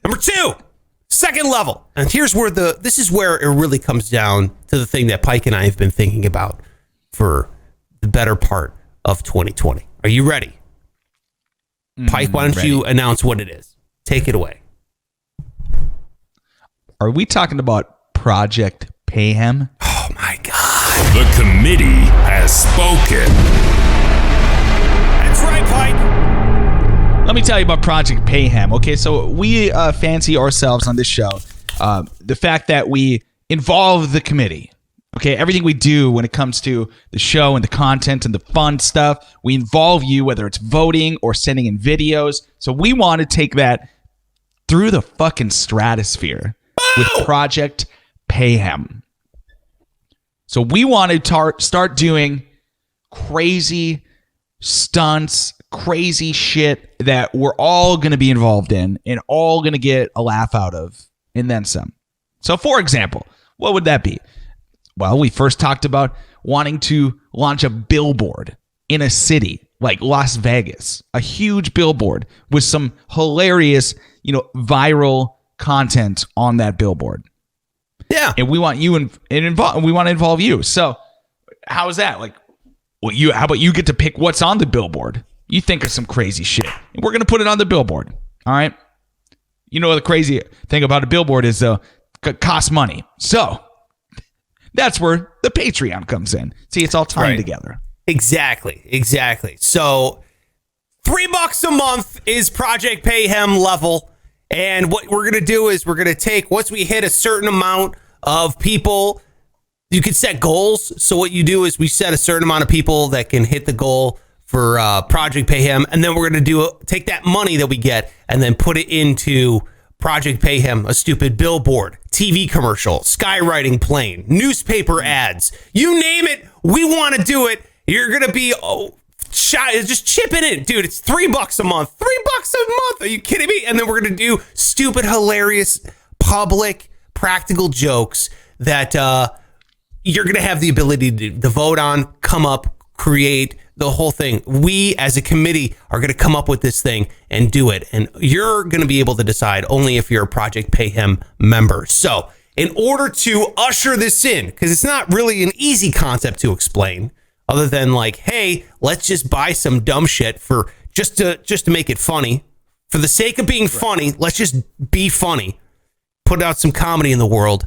Number 2, second level. And here's where this is where it really comes down to the thing that Pike and I have been thinking about for the better part of 2020. Are you ready? Pike, why don't you announce what it is? Take it away. Are we talking about Project Payhem? Oh my God. The committee has spoken. That's right, Pike. Let me tell you about Project Payhem. Okay, so we fancy ourselves on this show the fact that we involve the committee. Okay, everything we do when it comes to the show and the content and the fun stuff, we involve you, whether it's voting or sending in videos. So we want to take that through the fucking stratosphere with Project Payhem. So we want to start doing crazy stunts, crazy shit that we're all going to be involved in and all going to get a laugh out of, and then some. So for example, what would that be? Well, we first talked about wanting to launch a billboard in a city like Las Vegas, a huge billboard with some hilarious, viral content on that billboard. Yeah. And we want you we want to involve you. So how is that? How about you get to pick what's on the billboard? You think of some crazy shit, and we're going to put it on the billboard. All right. The crazy thing about a billboard is it costs money. So that's where the Patreon comes in. See, it's all tied together. Exactly. So $3 a month is Project Payhem level. And what we're going to do is we're going to take, once we hit a certain amount of people, you can set goals. So what you do is we set a certain amount of people that can hit the goal for Project Payhem. And then we're going to take that money that we get and then put it into Project Payhem, a stupid billboard, TV commercial, skywriting plane, newspaper ads, you name it. We want to do it. You're going to be just chipping in. Dude, it's $3 a month. $3 a month. Are you kidding me? And then we're going to do stupid, hilarious, public, practical jokes that you're going to have the ability to vote on, come up, create the whole thing. We as a committee are going to come up with this thing and do it. And you're going to be able to decide only if you're a Project Payhem member. So in order to usher this in, because it's not really an easy concept to explain other than hey, let's just buy some dumb shit for just to make it funny. For the sake of being funny, let's just be funny. Put out some comedy in the world.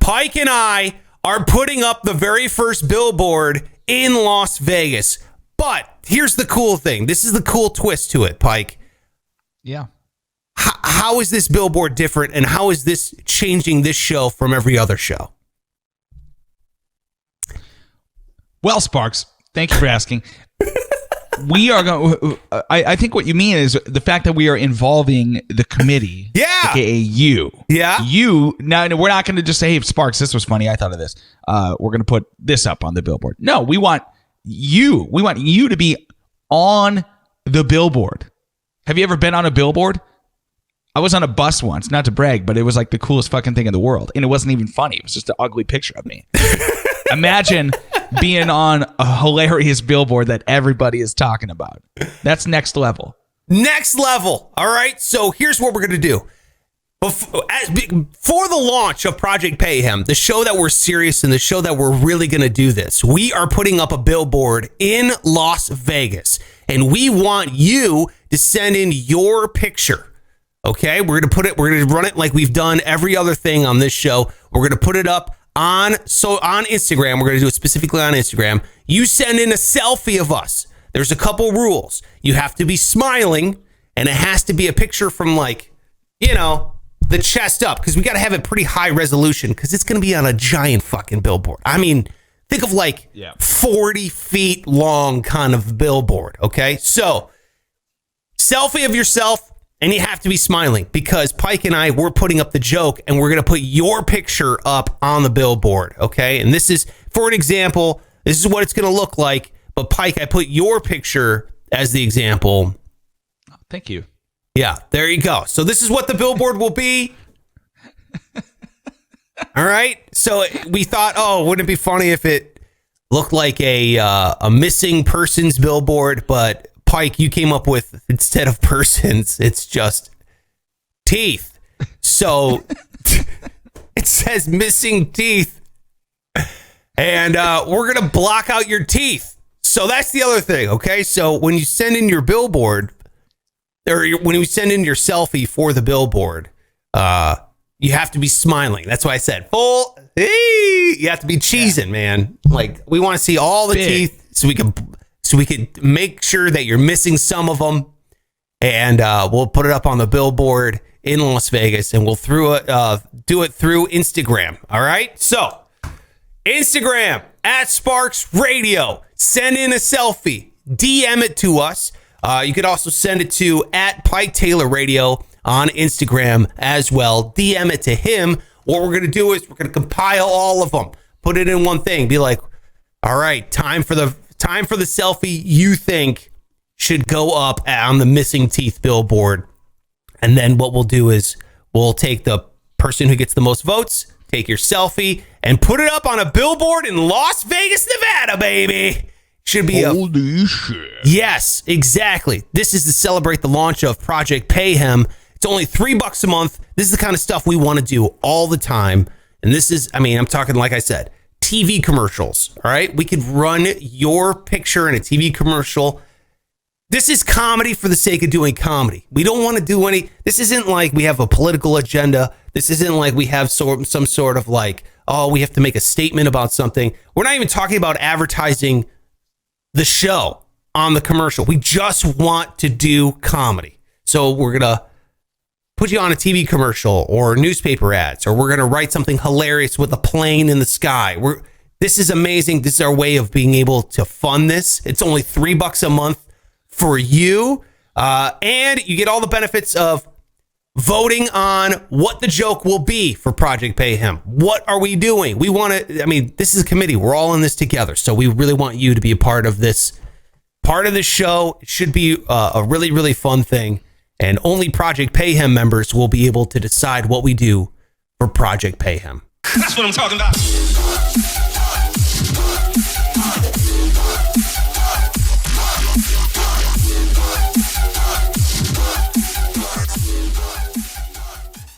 Pike and I are putting up the very first billboard in Las Vegas. But here's the cool thing. This is the cool twist to it, Pike. Yeah. How is this billboard different, and how is this changing this show from every other show? Well, Sparks, thank you for asking. We are going. I think what you mean is the fact that we are involving the committee. Yeah. AKA you. Yeah. You. Now, we're not going to just say, hey, Sparks, this was funny. I thought of this. We're going to put this up on the billboard. No, we want you. We want you to be on the billboard. Have you ever been on a billboard? I was on a bus once, not to brag, but it was like the coolest fucking thing in the world. And it wasn't even funny. It was just an ugly picture of me. Imagine being on a hilarious billboard that everybody is talking about. That's next level. Next level. All right. So here's what we're going to do. For the launch of Project Payhem, the show that we're serious and the show that we're really going to do this, we are putting up a billboard in Las Vegas, and we want you to send in your picture. Okay, we're going to run it like we've done every other thing on this show. We're going to put it up on Instagram. We're going to do it specifically on Instagram. You send in a selfie of us. There's a couple rules. You have to be smiling, and it has to be a picture from the chest up, because we got to have it pretty high resolution, because it's going to be on a giant fucking billboard. I mean, think of 40 feet long kind of billboard. Okay, so selfie of yourself. And you have to be smiling, because Pike and I, we're putting up the joke, and we're going to put your picture up on the billboard, okay? And this is, for an example, this is what it's going to look like. But Pike, I put your picture as the example. Thank you. Yeah, there you go. So this is what the billboard will be. All right? So we thought, wouldn't it be funny if it looked like a missing persons billboard, but Pike, you came up with, instead of persons, it's just teeth. So it says missing teeth. And we're going to block out your teeth. So that's the other thing, okay? So when you send in your billboard, or when you send in your selfie for the billboard, you have to be smiling. That's why I said full. You have to be cheesing, man. Like, we want to see all the teeth so we can make sure that you're missing some of them. And we'll put it up on the billboard in Las Vegas, and we'll do it through Instagram. All right? So, Instagram @Sparks Radio. Send in a selfie. DM it to us. You could also send it to @PikeTaylorRadio on Instagram as well. DM it to him. What we're going to do is we're going to compile all of them. Put it in one thing. Be like, all right, time for the selfie you think should go up on the missing teeth billboard. And then what we'll do is we'll take the person who gets the most votes, take your selfie, and put it up on a billboard in Las Vegas, Nevada, baby. Should be holy shit. Yes, exactly. This is to celebrate the launch of Project Payhem. It's only $3 a month. This is the kind of stuff we want to do all the time. And this is, I'm talking, like I said, TV commercials. All right. We could run your picture in a TV commercial. This is comedy for the sake of doing comedy. We don't want to do this isn't like we have a political agenda. This isn't like we have some sort of like, oh, we have to make a statement about something. We're not even talking about advertising the show on the commercial. We just want to do comedy. So we're going to put you on a TV commercial or newspaper ads, or we're going to write something hilarious with a plane in the sky. This is amazing. This is our way of being able to fund this. It's only $3 a month for you. And you get all the benefits of voting on what the joke will be for Project Payhem. What are we doing? We want to, this is a committee. We're all in this together. So we really want you to be a part of this show. It should be a really, really fun thing. And only Project Payhem members will be able to decide what we do for Project Payhem. That's what I'm talking about.